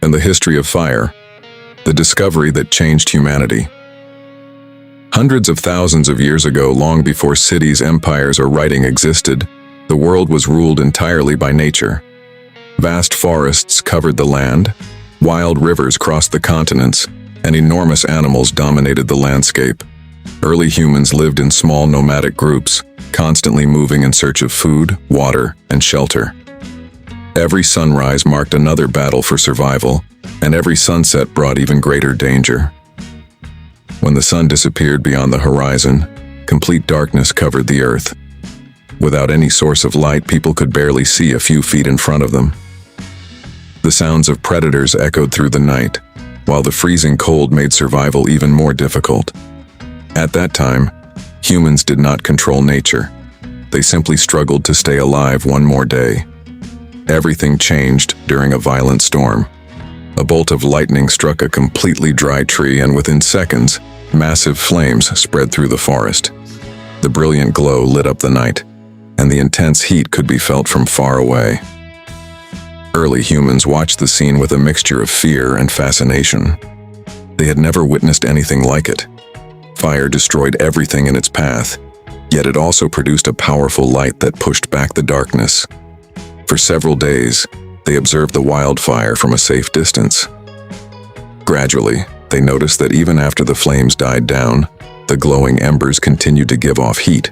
and the history of fire, the discovery that changed humanity. Hundreds of thousands of years ago, long before cities, empires, or writing existed, the world was ruled entirely by nature. Vast forests covered the land, wild rivers crossed the continents, and enormous animals dominated the landscape. Early humans lived in small nomadic groups, constantly moving in search of food, water, and shelter. Every sunrise marked another battle for survival, and every sunset brought even greater danger. When the sun disappeared beyond the horizon, complete darkness covered the earth. Without any source of light, people could barely see a few feet in front of them. The sounds of predators echoed through the night, while the freezing cold made survival even more difficult. At that time, humans did not control nature. They simply struggled to stay alive one more day. Everything changed during a violent storm. A bolt of lightning struck a completely dry tree, and within seconds, massive flames spread through the forest. The brilliant glow lit up the night, and the intense heat could be felt from far away. Early humans watched the scene with a mixture of fear and fascination. They had never witnessed anything like it. Fire destroyed everything in its path, yet it also produced a powerful light that pushed back the darkness. For several days, they observed the wildfire from a safe distance. Gradually, they noticed that even after the flames died down, the glowing embers continued to give off heat.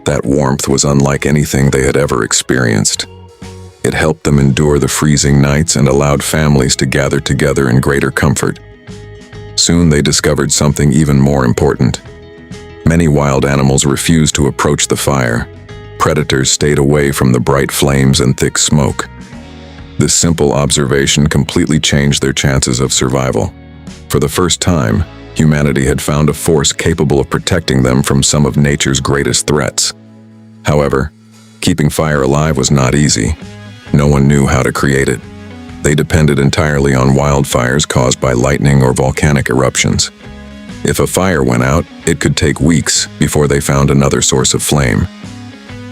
That warmth was unlike anything they had ever experienced. It helped them endure the freezing nights and allowed families to gather together in greater comfort. Soon they discovered something even more important. Many wild animals refused to approach the fire. Predators stayed away from the bright flames and thick smoke. This simple observation completely changed their chances of survival. For the first time, humanity had found a force capable of protecting them from some of nature's greatest threats. However, keeping fire alive was not easy. No one knew how to create it. They depended entirely on wildfires caused by lightning or volcanic eruptions. If a fire went out, it could take weeks before they found another source of flame.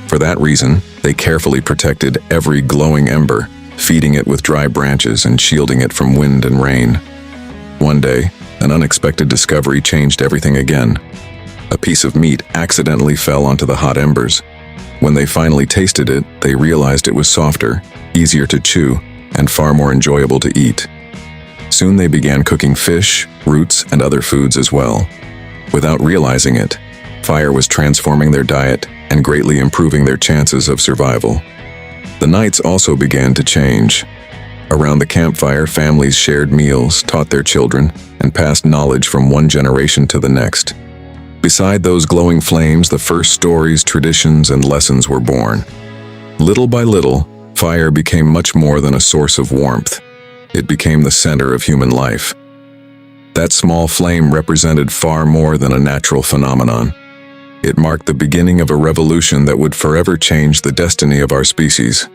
For that reason, they carefully protected every glowing ember, feeding it with dry branches and shielding it from wind and rain. One day, an unexpected discovery changed everything again. A piece of meat accidentally fell onto the hot embers. When they finally tasted it, they realized it was softer, easier to chew, and far more enjoyable to eat. Soon they began cooking fish, roots, and other foods as well. Without realizing it, fire was transforming their diet and greatly improving their chances of survival. The nights also began to change. Around the campfire, families shared meals, taught their children, and passed knowledge from one generation to the next. Beside those glowing flames, the first stories, traditions, and lessons were born. Little by little, fire became much more than a source of warmth. It became the center of human life. That small flame represented far more than a natural phenomenon. It marked the beginning of a revolution that would forever change the destiny of our species.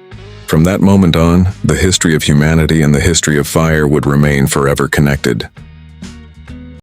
From that moment on, the history of humanity and the history of fire would remain forever connected.